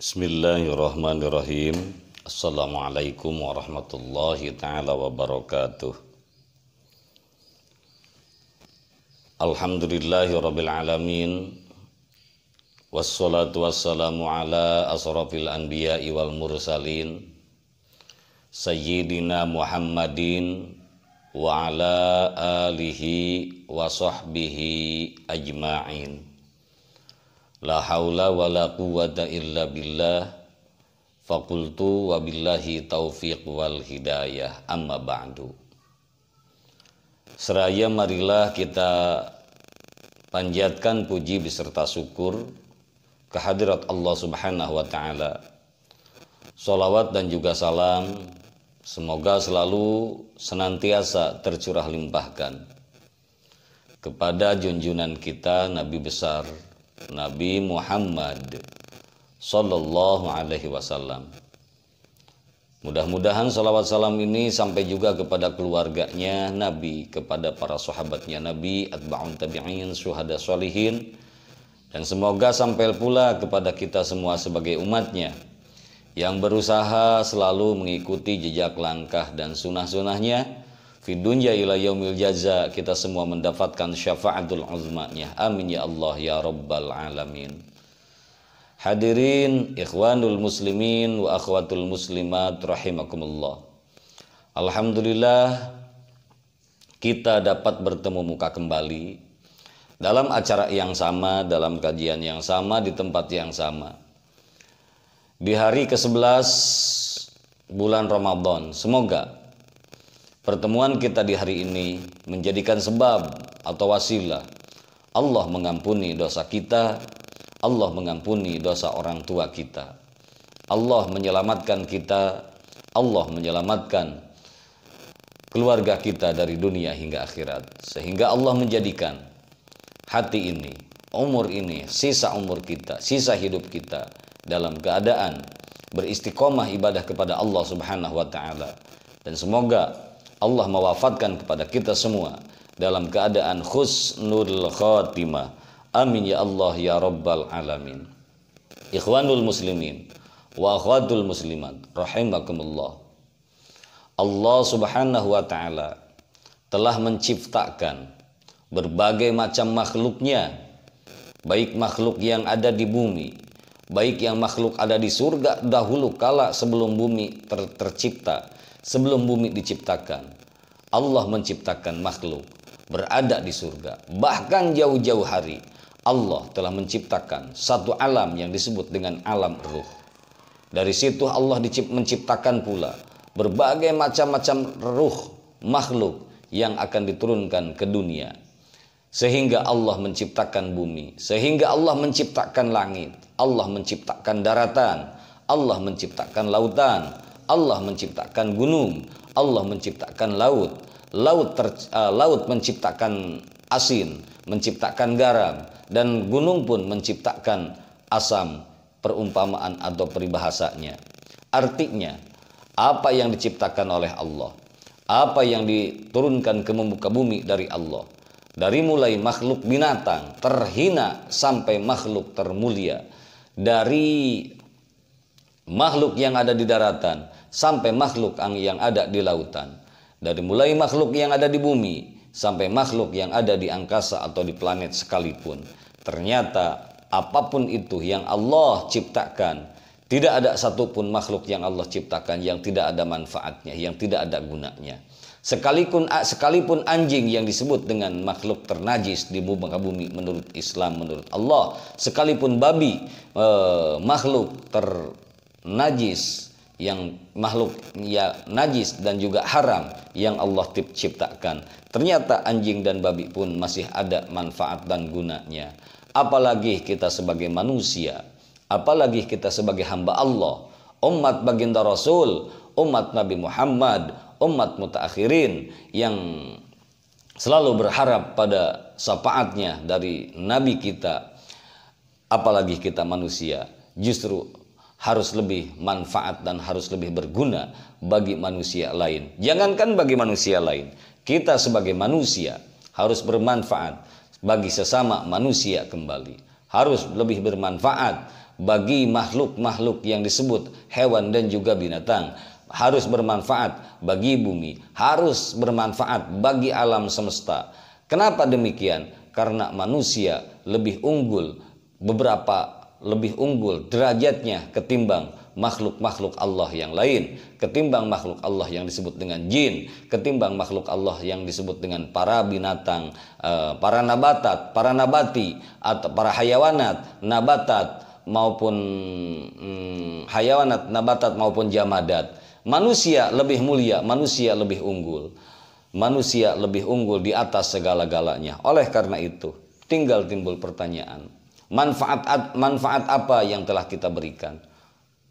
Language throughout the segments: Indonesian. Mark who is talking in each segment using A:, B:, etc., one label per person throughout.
A: Bismillahirrahmanirrahim. Assalamualaikum warahmatullahi ta'ala wabarakatuh. Alhamdulillahi rabbil alamin. Wassalatu wassalamu ala asrafil anbiya'i wal mursalin Sayyidina Muhammadin wa ala alihi wa sahbihi ajma'in. La haula wa la quwwata illa billah. Fakultu wa billahi taufiq wal hidayah. Amma ba'du. Seraya marilah kita panjatkan puji beserta syukur kehadirat Allah Subhanahu wa ta'ala. Sholawat dan juga salam semoga selalu senantiasa tercurah limpahkan kepada junjungan kita Nabi besar Nabi Muhammad Sallallahu Alaihi Wasallam. Mudah-mudahan salawat salam ini sampai juga kepada keluarganya Nabi, kepada para sahabatnya Nabi, atba'un tabi'in, syuhada sholihin, dan semoga sampai pula kepada kita semua sebagai umatnya yang berusaha selalu mengikuti jejak langkah dan sunnah-sunnahnya. Fi dunya ila yaumil jaza, kita semua mendapatkan syafaatul uzmanya. Amin ya Allah ya rabbal alamin. Hadirin ikhwanul muslimin wa akhwatul muslimat rahimakumullah. Alhamdulillah kita dapat bertemu muka kembali dalam acara yang sama, dalam kajian yang sama, di tempat yang sama, di hari ke-11 bulan Ramadan. Semoga pertemuan kita di hari ini menjadikan sebab atau wasilah Allah mengampuni dosa kita, Allah mengampuni dosa orang tua kita, Allah menyelamatkan kita, Allah menyelamatkan keluarga kita dari dunia hingga akhirat, sehingga Allah menjadikan hati ini, umur ini, sisa umur kita, sisa hidup kita dalam keadaan beristiqomah ibadah kepada Allah Subhanahu wa ta'ala. Dan semoga Allah mewafatkan kepada kita semua dalam keadaan husnul khatimah. Amin ya Allah ya rabbal alamin. Ikhwanul muslimin wa akhwatul muslimat rahimakumullah. Allah Subhanahu wa ta'ala telah menciptakan berbagai macam makhluknya, baik makhluk yang ada di bumi, baik yang makhluk ada di surga dahulu kala sebelum bumi tercipta. Sebelum bumi diciptakan, Allah menciptakan makhluk berada di surga. Bahkan jauh-jauh hari Allah telah menciptakan satu alam yang disebut dengan alam ruh. Dari situ Allah menciptakan pula berbagai macam-macam ruh makhluk yang akan diturunkan ke dunia. Sehingga Allah menciptakan bumi, sehingga Allah menciptakan langit, Allah menciptakan daratan, Allah menciptakan lautan, Allah menciptakan gunung, Allah menciptakan laut, laut menciptakan asin, menciptakan garam, dan gunung pun menciptakan asam, perumpamaan atau peribahasanya. Artinya, apa yang diciptakan oleh Allah, apa yang diturunkan ke muka bumi dari Allah, dari mulai makhluk binatang terhina sampai makhluk termulia, dari makhluk yang ada di daratan sampai makhluk yang ada di lautan, dari mulai makhluk yang ada di bumi sampai makhluk yang ada di angkasa atau di planet sekalipun. Ternyata apapun itu yang Allah ciptakan, tidak ada satupun makhluk yang Allah ciptakan yang tidak ada manfaatnya, yang tidak ada gunanya. Sekalipun anjing yang disebut dengan makhluk ternajis di muka bumi menurut Islam, menurut Allah, sekalipun babi makhluk ternajis, yang makhluk ya najis dan juga haram yang Allah ciptakan, ternyata anjing dan babi pun masih ada manfaat dan gunanya. Apalagi kita sebagai manusia, apalagi kita sebagai hamba Allah, umat baginda Rasul, umat Nabi Muhammad, umat mutaakhirin yang selalu berharap pada syafaatnya dari Nabi kita. Apalagi kita manusia, justru harus lebih manfaat dan harus lebih berguna bagi manusia lain. Jangankan bagi manusia lain, kita sebagai manusia harus bermanfaat bagi sesama manusia kembali. Harus lebih bermanfaat bagi makhluk-makhluk yang disebut hewan dan juga binatang, harus bermanfaat bagi bumi, harus bermanfaat bagi alam semesta. Kenapa demikian? Karena manusia lebih unggul, lebih unggul derajatnya ketimbang makhluk-makhluk Allah yang lain, ketimbang makhluk Allah yang disebut dengan jin, ketimbang makhluk Allah yang disebut dengan para binatang, para nabati, atau para hayawanat, nabatat maupun hayawanat, nabatat maupun jamadat. Manusia lebih mulia, manusia lebih unggul. Manusia lebih unggul di atas segala-galanya. Oleh karena itu, tinggal timbul pertanyaan, manfaat apa yang telah kita berikan?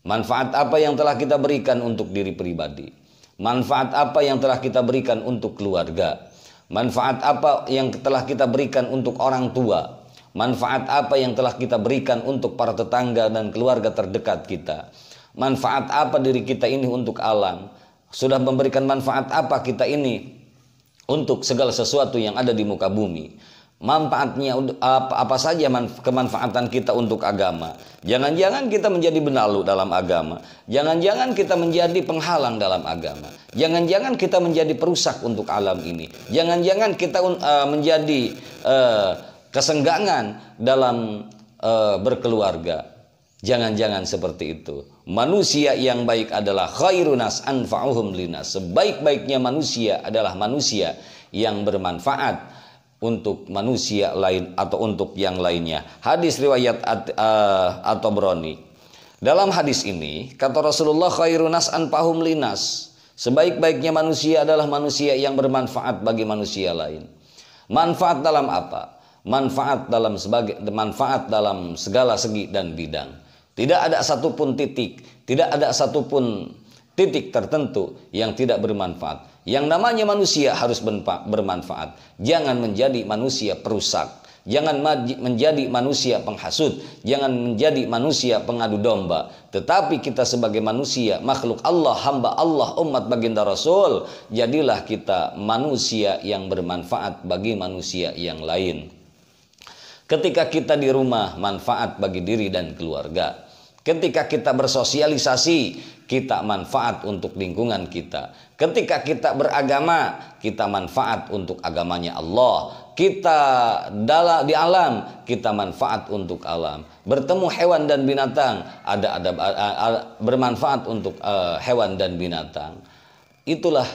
A: Manfaat apa yang telah kita berikan untuk diri pribadi? Manfaat apa yang telah kita berikan untuk keluarga? Manfaat apa yang telah kita berikan untuk orang tua? Manfaat apa yang telah kita berikan untuk para tetangga dan keluarga terdekat kita? Manfaat apa diri kita ini untuk alam? Sudah memberikan manfaat apa kita ini untuk segala sesuatu yang ada di muka bumi? Manfaatnya apa saja kemanfaatan kita untuk agama? Jangan-jangan kita menjadi benalu dalam agama. Jangan-jangan kita menjadi penghalang dalam agama. Jangan-jangan kita menjadi perusak untuk alam ini. Jangan-jangan kita menjadi kesenggangan dalam berkeluarga. Jangan-jangan seperti itu. Manusia yang baik adalah khairunas anfa'uhum linas. Sebaik-baiknya manusia adalah manusia yang bermanfaat untuk manusia lain atau untuk yang lainnya. Hadis riwayat At-Tabrani. Dalam hadis ini kata Rasulullah, khairunas anfa'uhum linas. Sebaik-baiknya manusia adalah manusia yang bermanfaat bagi manusia lain. Manfaat dalam apa? Manfaat dalam segala segi dan bidang. Tidak ada satupun titik tertentu yang tidak bermanfaat. Yang namanya manusia harus bermanfaat. Jangan menjadi manusia perusak. Jangan menjadi manusia penghasut. Jangan menjadi manusia pengadu domba. Tetapi kita sebagai manusia, makhluk Allah, hamba Allah, umat baginda Rasul, jadilah kita manusia yang bermanfaat bagi manusia yang lain. Ketika kita di rumah, manfaat bagi diri dan keluarga. Ketika kita bersosialisasi, kita manfaat untuk lingkungan kita. Ketika kita beragama, kita manfaat untuk agamanya Allah. Kita di alam, kita manfaat untuk alam. Bertemu hewan dan binatang, bermanfaat untuk hewan dan binatang. Itulah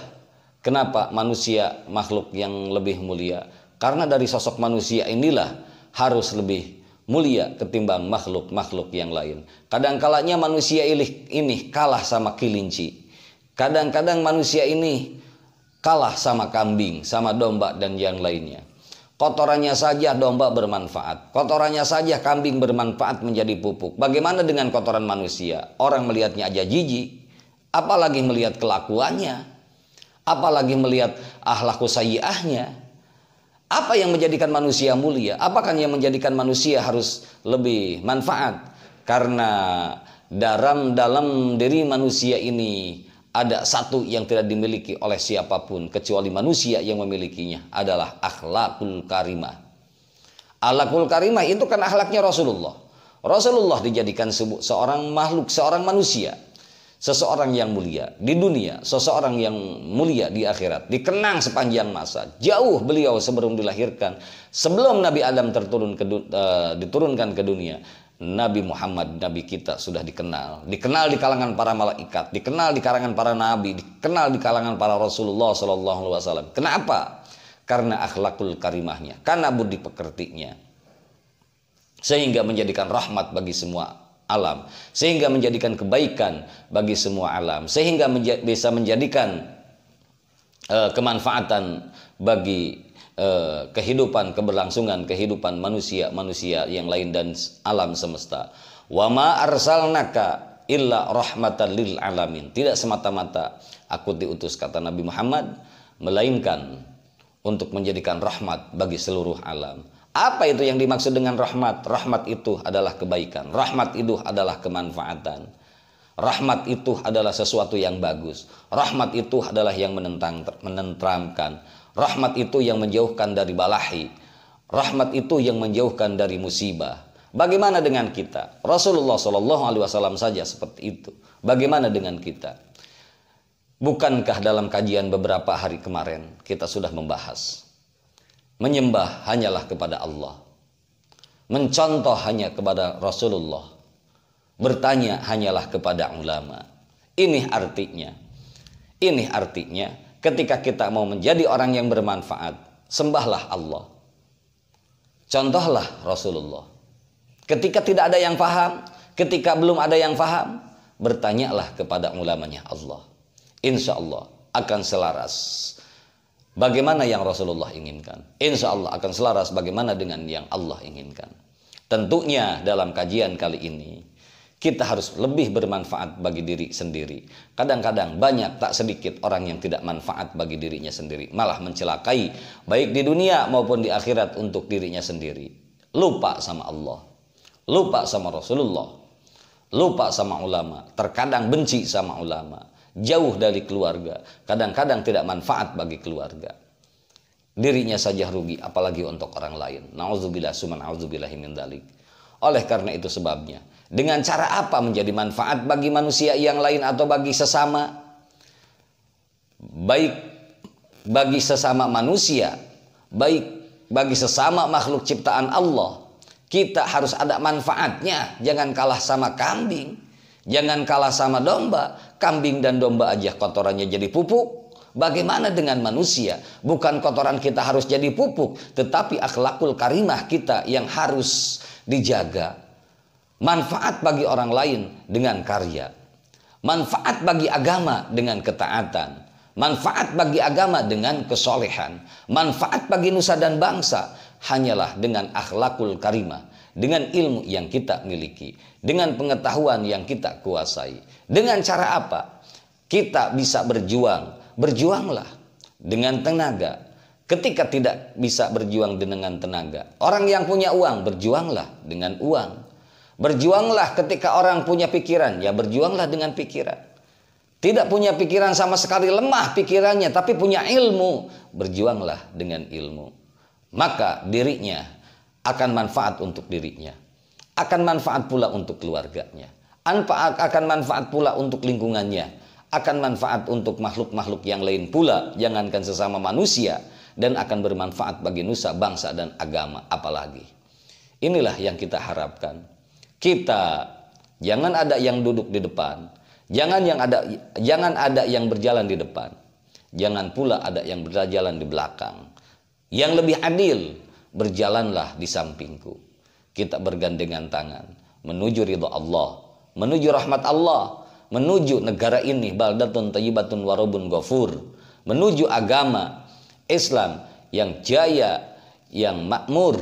A: kenapa manusia makhluk yang lebih mulia. Karena dari sosok manusia inilah harus lebih mulia ketimbang makhluk-makhluk yang lain. Kadang-kalanya manusia ini kalah sama kelinci. Kadang-kadang manusia ini kalah sama kambing, sama domba dan yang lainnya. Kotorannya saja domba bermanfaat. Kotorannya saja kambing bermanfaat menjadi pupuk. Bagaimana dengan kotoran manusia? Orang melihatnya aja jijik. Apalagi melihat kelakuannya. Apalagi melihat akhlak sayyi'ahnya. Apa yang menjadikan manusia mulia? Apakah yang menjadikan manusia harus lebih manfaat? Karena dalam diri manusia ini ada satu yang tidak dimiliki oleh siapapun kecuali manusia yang memilikinya, adalah akhlakul karimah. Akhlakul karimah itu kan akhlaknya Rasulullah. Rasulullah dijadikan seorang makhluk, seorang manusia, seseorang yang mulia di dunia, seseorang yang mulia di akhirat, dikenang sepanjang masa. Jauh beliau sebelum dilahirkan, sebelum Nabi Adam diturunkan ke dunia, Nabi Muhammad, Nabi kita sudah dikenal di kalangan para malaikat, dikenal di kalangan para nabi, dikenal di kalangan para Rasulullah SAW. Kenapa? Karena akhlakul karimahnya, karena budi pekertinya, sehingga menjadikan rahmat bagi semua alam, sehingga menjadikan kebaikan bagi semua alam, sehingga bisa menjadikan kemanfaatan bagi kehidupan, keberlangsungan kehidupan manusia yang lain dan alam semesta. Wa ma arsalnaka illa rahmatan lil alamin. Tidak semata-mata aku diutus, kata Nabi Muhammad, melainkan untuk menjadikan rahmat bagi seluruh alam. Apa itu yang dimaksud dengan rahmat? Rahmat itu adalah kebaikan. Rahmat itu adalah kemanfaatan. Rahmat itu adalah sesuatu yang bagus. Rahmat itu adalah yang menenteramkan. Rahmat itu yang menjauhkan dari balahi. Rahmat itu yang menjauhkan dari musibah. Bagaimana dengan kita? Rasulullah SAW saja seperti itu. Bagaimana dengan kita? Bukankah dalam kajian beberapa hari kemarin kita sudah membahas, menyembah hanyalah kepada Allah, mencontoh hanya kepada Rasulullah, bertanya hanyalah kepada ulama. Ini artinya ketika kita mau menjadi orang yang bermanfaat, sembahlah Allah, contohlah Rasulullah. Ketika tidak ada yang paham, ketika belum ada yang paham, bertanyalah kepada ulamanya Allah. Insya Allah akan selaras bagaimana yang Rasulullah inginkan. Insya Allah akan selaras bagaimana dengan yang Allah inginkan. Tentunya dalam kajian kali ini kita harus lebih bermanfaat bagi diri sendiri. Kadang-kadang banyak tak sedikit orang yang tidak manfaat bagi dirinya sendiri, malah mencelakai baik di dunia maupun di akhirat untuk dirinya sendiri. Lupa sama Allah, lupa sama Rasulullah, lupa sama ulama, terkadang benci sama ulama, jauh dari keluarga, kadang-kadang tidak manfaat bagi keluarga. Dirinya saja rugi, apalagi untuk orang lain. Nauzubillah summa nauzubillahi min dzalik. Oleh karena itu sebabnya, dengan cara apa menjadi manfaat bagi manusia yang lain atau bagi sesama? Baik bagi sesama manusia, baik bagi sesama makhluk ciptaan Allah, kita harus ada manfaatnya. Jangan kalah sama kambing, jangan kalah sama domba. Kambing dan domba aja kotorannya jadi pupuk. Bagaimana dengan manusia? Bukan kotoran kita harus jadi pupuk, tetapi akhlakul karimah kita yang harus dijaga. Manfaat bagi orang lain dengan karya, manfaat bagi agama dengan ketaatan, manfaat bagi agama dengan kesolehan, manfaat bagi nusa dan bangsa hanyalah dengan akhlakul karimah, dengan ilmu yang kita miliki, dengan pengetahuan yang kita kuasai. Dengan cara apa kita bisa berjuang? Berjuanglah dengan tenaga. Ketika tidak bisa berjuang dengan tenaga, orang yang punya uang, berjuanglah dengan uang. Berjuanglah ketika orang punya pikiran, ya berjuanglah dengan pikiran. Tidak punya pikiran sama sekali, lemah pikirannya, tapi punya ilmu, berjuanglah dengan ilmu. Maka dirinya akan manfaat untuk dirinya, akan manfaat pula untuk keluarganya, akan manfaat pula untuk lingkungannya, akan manfaat untuk makhluk-makhluk yang lain pula, jangankan sesama manusia, dan akan bermanfaat bagi nusa, bangsa, dan agama apalagi. Inilah yang kita harapkan. Kita jangan ada yang duduk di depan, jangan ada yang berjalan di depan, jangan pula ada yang berjalan di belakang. Yang lebih adil, berjalanlah di sampingku. Kita bergandengan tangan menuju ridha Allah, menuju rahmat Allah, menuju negara ini baldatun thayyibatun warabun ghafur, menuju agama Islam yang jaya, yang makmur,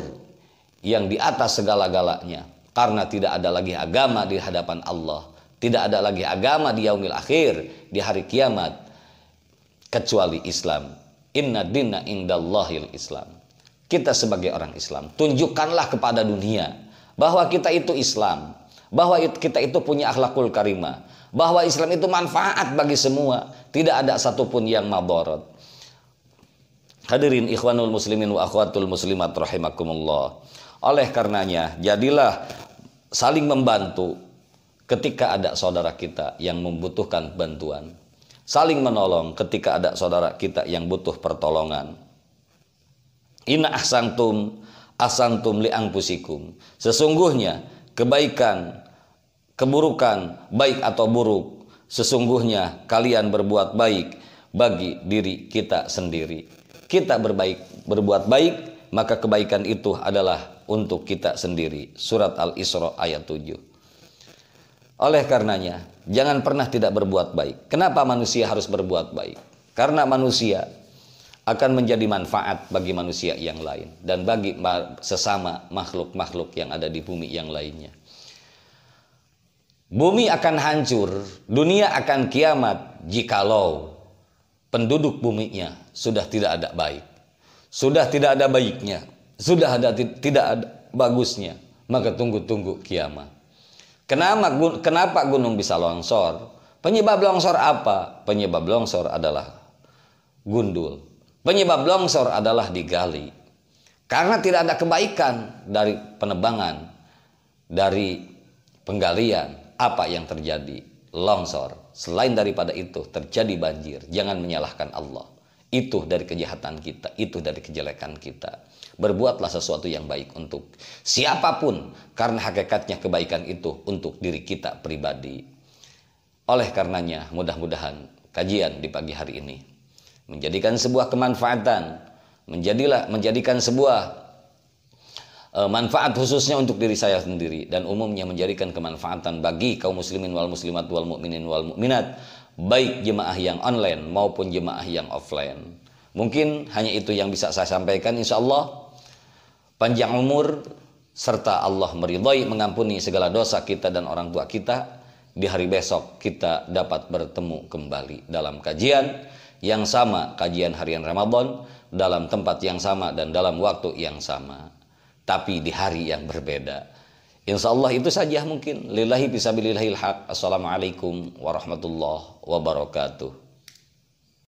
A: yang di atas segala-galanya. Karena tidak ada lagi agama di hadapan Allah, tidak ada lagi agama di yaumil akhir, di hari kiamat, kecuali Islam. Inna dinna indallahil Islam. Kita sebagai orang Islam, tunjukkanlah kepada dunia bahwa kita itu Islam, bahwa kita itu punya akhlakul karimah, bahwa Islam itu manfaat bagi semua, tidak ada satupun yang madharat. Hadirin ikhwanul muslimin wa akhwatul muslimat rahimakumullah. Oleh karenanya, jadilah saling membantu ketika ada saudara kita yang membutuhkan bantuan. Saling menolong ketika ada saudara kita yang butuh pertolongan. Inna ahsantum li anfusikum. Sesungguhnya kebaikan, keburukan, baik atau buruk, sesungguhnya kalian berbuat baik bagi diri kita sendiri. Kita berbuat baik, maka kebaikan itu adalah untuk kita sendiri. Surat Al-Isra ayat 7. Oleh karenanya, jangan pernah tidak berbuat baik. Kenapa manusia harus berbuat baik? Karena manusia akan menjadi manfaat bagi manusia yang lain dan bagi sesama makhluk-makhluk yang ada di bumi yang lainnya. Bumi akan hancur, dunia akan kiamat jikalau penduduk buminya sudah tidak ada baik, sudah tidak ada baiknya, sudah tidak ada bagusnya, maka tunggu-tunggu kiamat. Kenapa gunung bisa longsor? Penyebab longsor apa? Penyebab longsor adalah gundul. Penyebab longsor adalah digali. Karena tidak ada kebaikan dari penebangan dari penggalian, apa yang terjadi? Longsor. Selain daripada itu terjadi banjir. Jangan menyalahkan Allah. Itu dari kejahatan kita, itu dari kejelekan kita. Berbuatlah sesuatu yang baik untuk siapapun, karena hakikatnya kebaikan itu untuk diri kita pribadi. Oleh karenanya, mudah-mudahan kajian di pagi hari ini menjadikan sebuah kemanfaatan, menjadikan sebuah manfaat khususnya untuk diri saya sendiri, dan umumnya menjadikan kemanfaatan bagi kaum muslimin wal muslimat wal mukminin wal mukminat, baik jemaah yang online maupun jemaah yang offline. Mungkin hanya itu yang bisa saya sampaikan. Insya Allah panjang umur serta Allah meridhai mengampuni segala dosa kita dan orang tua kita. Di hari besok kita dapat bertemu kembali dalam kajian yang sama, kajian harian Ramadan, dalam tempat yang sama dan dalam waktu yang sama, tapi di hari yang berbeda. Insya Allah itu saja mungkin. Lillahi fisabilillahil haq. Assalamualaikum warahmatullahi wabarakatuh.